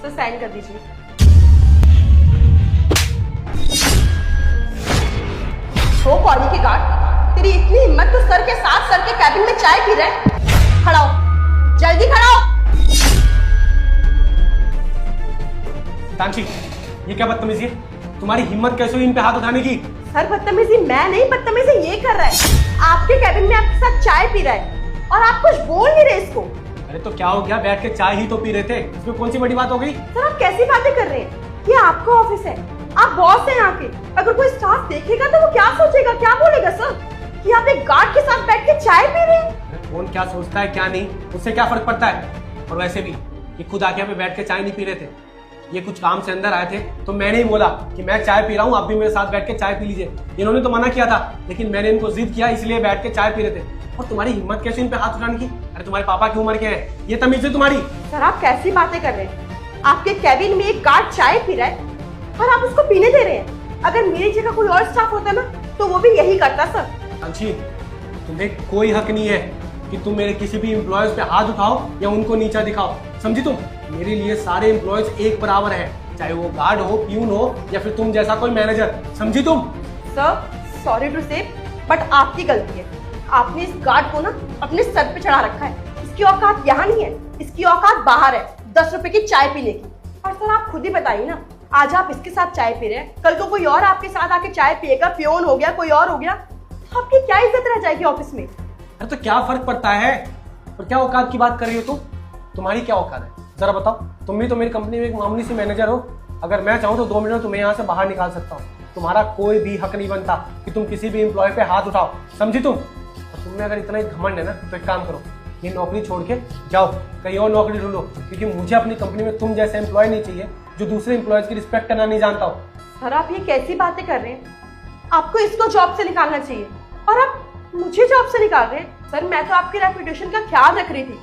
Sir sign कर दीजिए। हो कॉलेज के गार्ड, तेरी इतनी हिम्मत तो सर के साथ सर के कैबिन में चाय पी रहे। खड़ा हो, जल्दी खड़ा हो। तांशी, ये क्या बदतमीजी है? तुम्हारी हिम्मत कैसे हुई इन पे हाथ उठाने की? सर बदतमीजी मैं नहीं, बदतमीजी ये कर रहा है। आपके कैबिन में आपके साथ चाय पी रहा है और आप कुछ बोल नहीं रहे इसको। अरे तो क्या हो गया, बैठ के चाय ही तो पी रहे थे, इसमें कौन सी बड़ी बात हो गई? सर आप कैसी बातें कर रहे हैं? ये आपका ऑफिस है, आप बॉस हैं यहाँ के। अगर कोई स्टाफ देखेगा तो वो क्या सोचेगा, क्या बोलेगा सर कि आप एक गार्ड के साथ बैठ के चाय पी रहे हैं? कौन क्या सोचता है क्या नहीं, उससे क्या फर्क पड़ता है? और वैसे भी ये खुद आके यहाँ पे बैठ के चाय नहीं पी रहे थे, ये कुछ काम से अंदर आए थे तो मैंने ही बोला कि मैं चाय पी रहा हूँ, आप भी मेरे साथ बैठ के चाय पी लीजिए। इन्होंने तो मना किया था, लेकिन मैंने इनको जिद किया, इसलिए बैठ के चाय पी रहे थे। और तुम्हारी हिम्मत कैसे इन पे हाथ उठाने की? अरे तुम्हारे पापा की उम्र क्या है, ये तमीज है तुम्हारी? सर आप कैसी बातें कर रहे हैं? आपके कैबिन में एक गार्ड चाय पी रहा है और आप उसको पीने दे रहे हैं। अगर मेरी जगह कोई और स्टाफ होता ना तो वो भी यही करता सर। अंशी, तुम्हें कोई हक नहीं है कि तुम मेरे किसी भी एम्प्लॉयज पे हाथ उठाओ या उनको नीचा दिखाओ, समझी तुम? मेरे लिए सारे एम्प्लॉयज एक बराबर है, चाहे वो गार्ड हो, प्यून हो या फिर तुम जैसा कोई मैनेजर, समझी तुम? सर सॉरी टू से बट आपकी गलती है। आपने इस गार्ड को ना अपने सर पे चढ़ा रखा है। इसकी औकात यहाँ नहीं है, इसकी औकात बाहर है, 10 रुपए की चाय पीने की। और सर आप खुद ही बताइए ना, आज आप इसके साथ चाय पी रहे हैं, कल को कोई और आपके साथ आके चाय पिएगा, प्योन हो गया, कोई और हो गया, तो आपकी क्या इज्जत रह जाएगी ऑफिस में? अरे तो क्या फर्क पड़ता है? और क्या औकात की बात कर रही हो तुम? तुम्हारी क्या औकात है जरा बताओ? तुम भी तो मेरी कंपनी में एक मामूली सी मैनेजर हो। अगर मैं चाहूँ तो 2 मिनट में तुम्हें यहाँ से बाहर निकाल सकता हूँ। तुम्हारा कोई भी हक नहीं बनता कि तुम किसी भी एम्प्लॉय पे हाथ उठाओ, समझी तुम? और तुमने अगर इतना ही घमंड है ना तो एक काम करो, ये नौकरी छोड़ के जाओ, कहीं और नौकरी ढूंढो, क्योंकि मुझे अपनी कंपनी में तुम जैसे एम्प्लॉय नहीं चाहिए जो दूसरे एम्प्लॉयज की रिस्पेक्ट करना नहीं जानता हो। सर आप ये कैसी बातें कर रहे हैं? आपको इसको जॉब से निकालना चाहिए और आप मुझे जॉब से निकाल रहे हैं। सर मैं तो आपकी रेपुटेशन का ख्याल रख रही थी।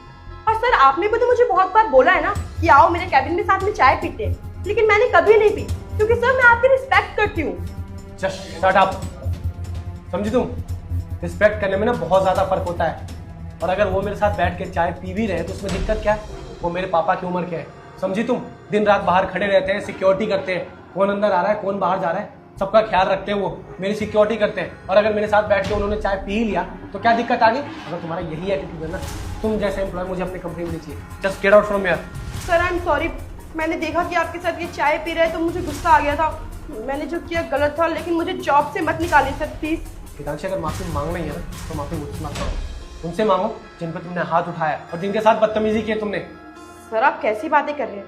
और सर आपने भी तो मुझे बहुत बार बोला है ना कि आओ मेरे कैबिन में साथ में चाय पीते हैं, लेकिन मैंने कभी नहीं पी, क्योंकि सर मैं आपकी रिस्पेक्ट करती हूँ। जस्ट शट अप, समझी तुम? रिस्पेक्ट करने में ना बहुत ज्यादा फर्क होता है। और अगर वो मेरे साथ बैठ के चाय पी भी रहे हैं तो उसमें दिक्कत क्या है? वो मेरे पापा की उम्र क्या है, समझी तुम? दिन रात बाहर खड़े रहते हैं, सिक्योरिटी करते हैं, कौन अंदर आ रहा है कौन बाहर जा रहा है सबका ख्याल रखते हैं, वो मेरी सिक्योरिटी करते हैं। और अगर मेरे साथ बैठ के उन्होंने चाय पी लिया तो क्या दिक्कत आ गई? अगर तुम्हारा यही एटीट्यूड है ना, तुम जैसे एम्प्लॉय मुझे अपनी कंपनी में नहीं चाहिए। Just get out from here. Sir I am sorry, मैंने देखा कि आपके साथ ये चाय पी रहे हैं तो मुझे गुस्सा आ गया था। मैंने जो किया गलत था, लेकिन मुझे जॉब से मत निकालिए सर प्लीज। हितांशी, अगर माफी मांगना ही है ना तो माफी मुझसे मत मांगो, उनसे मांगो जिन पर तुमने हाथ उठाया और जिनके साथ बदतमीजी की है तुमने। सर आप कैसी बातें कर रहे हैं?